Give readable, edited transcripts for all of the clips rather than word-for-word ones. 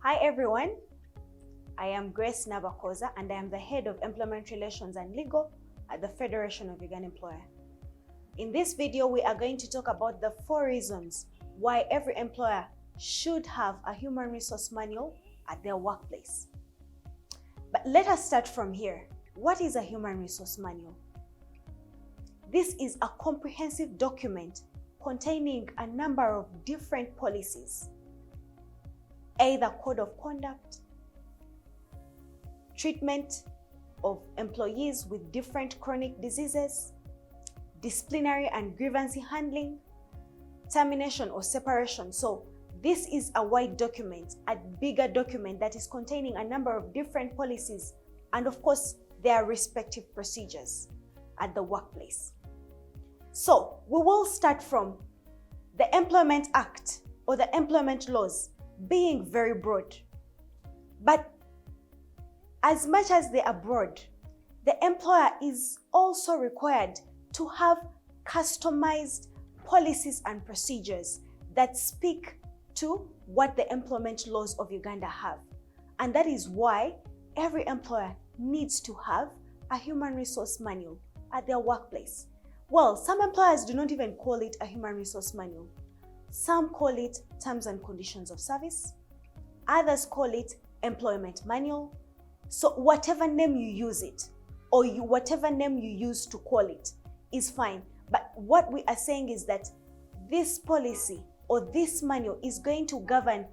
Hi everyone, I am Grace Navakoza and I am the Head of Employment Relations and Legal at the Federation of Uganda Employer. In this video, we are going to talk about the 4 reasons why every employer should have a human resource manual at their workplace. But let us start from here. What is a human resource manual? This is a comprehensive document containing a number of different policies, either code of conduct, treatment of employees with different chronic diseases, disciplinary and grievance handling, termination or separation. So this is a wide document, a bigger document that is containing a number of different policies and of course their respective procedures at the workplace. So we will start from the Employment Act or the employment laws being very broad. But as much as they are broad, the employer is also required to have customized policies and procedures that speak to what the employment laws of Uganda have. And that is why every employer needs to have a human resource manual at their workplace. Well, some employers do not even call it a human resource manual. Some call it terms and conditions of service. Others call it employment manual. So whatever name you use it, or whatever name you use to call it is fine. But what we are saying is that this policy or this manual is going to govern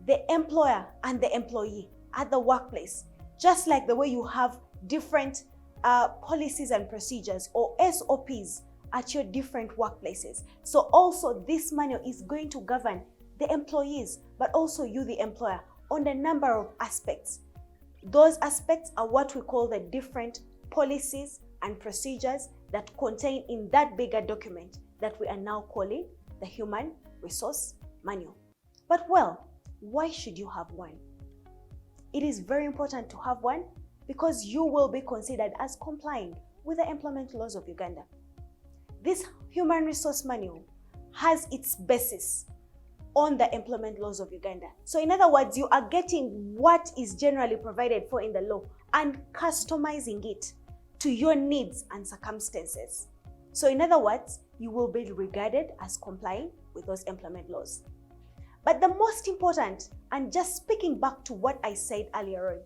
the employer and the employee at the workplace, just like the way you have different policies and procedures or SOPs at your different workplaces. So also this manual is going to govern the employees, but also you, the employer, on a number of aspects. Those aspects are what we call the different policies and procedures that contain in that bigger document that we are now calling the Human Resource Manual. But well, why should you have one? It is very important to have one because you will be considered as complying with the employment laws of Uganda. This Human Resource Manual has its basis on the employment laws of Uganda. So in other words, you are getting what is generally provided for in the law and customizing it to your needs and circumstances. So in other words, you will be regarded as complying with those employment laws. But the most important, and just speaking back to what I said earlier on,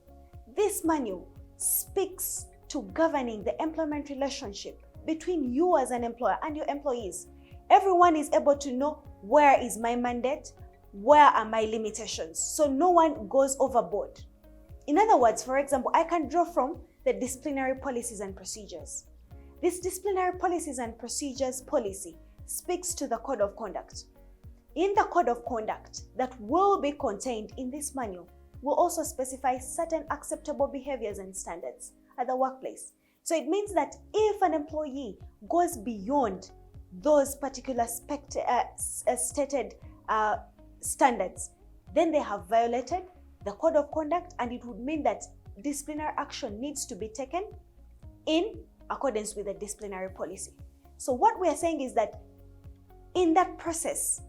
this manual speaks to governing the employment relationship between you as an employer and your employees. Everyone is able to know where is my mandate, where are my limitations, so no one goes overboard. In other words, for example, I can draw from the disciplinary policies and procedures. This disciplinary policies and procedures policy speaks to the code of conduct. In the code of conduct that will be contained in this manual will also specify certain acceptable behaviors and standards at the workplace. So it means that if an employee goes beyond those particular stated standards, then they have violated the code of conduct, and it would mean that disciplinary action needs to be taken in accordance with the disciplinary policy. So what we are saying is that in that process,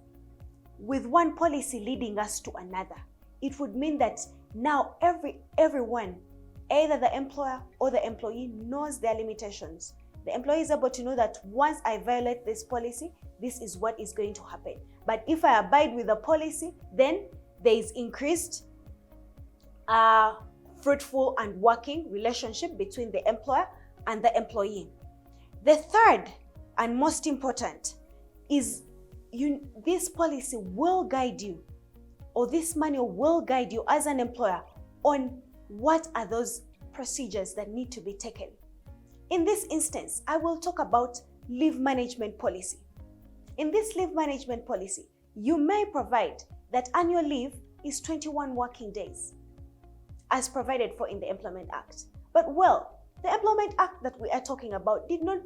with one policy leading us to another, it would mean that now everyone, either the employer or the employee, knows their limitations. The employee is able to know that once I violate this policy, this is what is going to happen. But if I abide with the policy, then there is increased fruitful and working relationship between the employer and the employee. The third and most important is this policy will guide you, or this manual will guide you as an employer on what are those procedures that need to be taken. In this instance, I will talk about leave management policy. In this leave management policy, you may provide that annual leave is 21 working days, as provided for in the Employment Act. But well, the Employment Act that we are talking about did not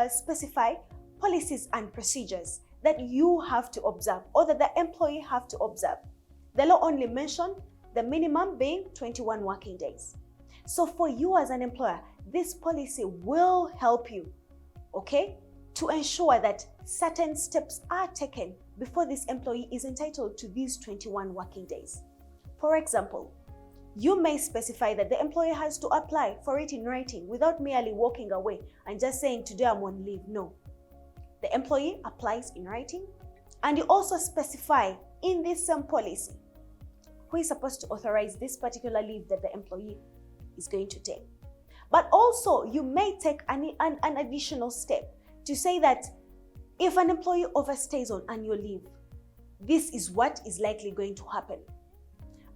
specify policies and procedures that you have to observe or that the employee have to observe. The law only mentioned the minimum being 21 working days. So for you as an employer, this policy will help you, okay, to ensure that certain steps are taken before this employee is entitled to these 21 working days. For example, you may specify that the employee has to apply for it in writing without merely walking away and just saying, today I'm on leave. No. The employee applies in writing, and you also specify in this same policy who is supposed to authorize this particular leave that the employee is going to take. But also, you may take an additional step to say that if an employee overstays on annual leave, this is what is likely going to happen.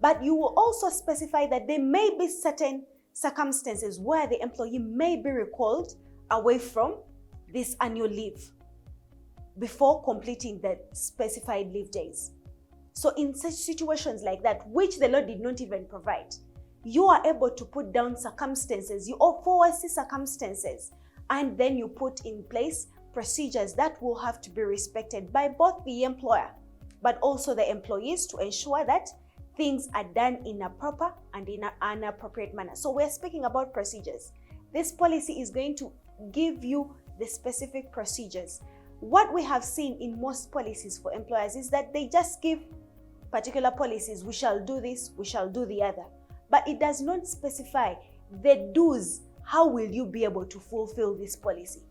But you will also specify that there may be certain circumstances where the employee may be recalled away from this annual leave before completing the specified leave days. So in such situations like that, which the law did not even provide, you are able to put down circumstances, you foresee circumstances, and then you put in place procedures that will have to be respected by both the employer but also the employees to ensure that things are done in a proper and in an appropriate manner. So we're speaking about procedures. This policy is going to give you the specific procedures. What we have seen in most policies for employers is that they just give particular policies. We shall do this, we shall do the other. But it does not specify the do's. How will you be able to fulfill this policy?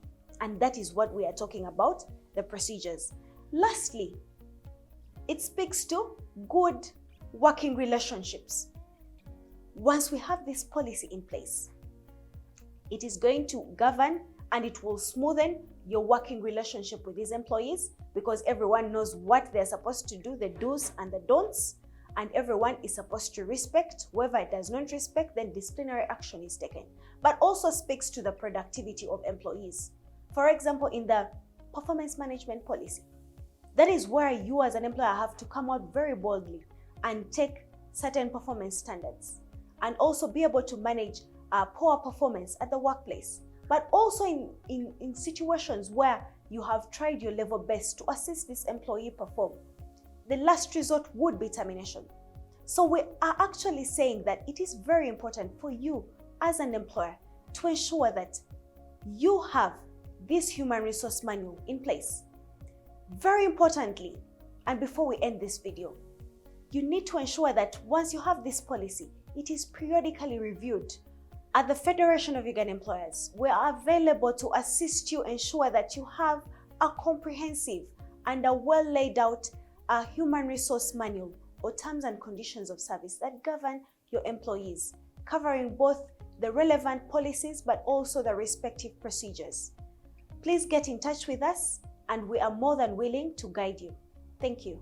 And that is what we are talking about, the procedures. Lastly, it speaks to good working relationships. Once we have this policy in place, it is going to govern and it will smoothen your working relationship with these employees, because everyone knows what they're supposed to do, the do's and the don'ts, and everyone is supposed to respect. Whoever does not respect, then disciplinary action is taken. But also speaks to the productivity of employees. For example, in the performance management policy, that is where you as an employer have to come out very boldly and take certain performance standards and also be able to manage poor performance at the workplace. But also in situations where you have tried your level best to assist this employee perform, the last resort would be termination. So we are actually saying that it is very important for you as an employer to ensure that you have this human resource manual in place. Very importantly, and before we end this video, you need to ensure that once you have this policy, it is periodically reviewed. At the Federation of Ugandan Employers, we are available to assist you ensure that you have a comprehensive and a well laid out human resource manual or terms and conditions of service that govern your employees, covering both the relevant policies but also the respective procedures. Please get in touch with us and we are more than willing to guide you. Thank you.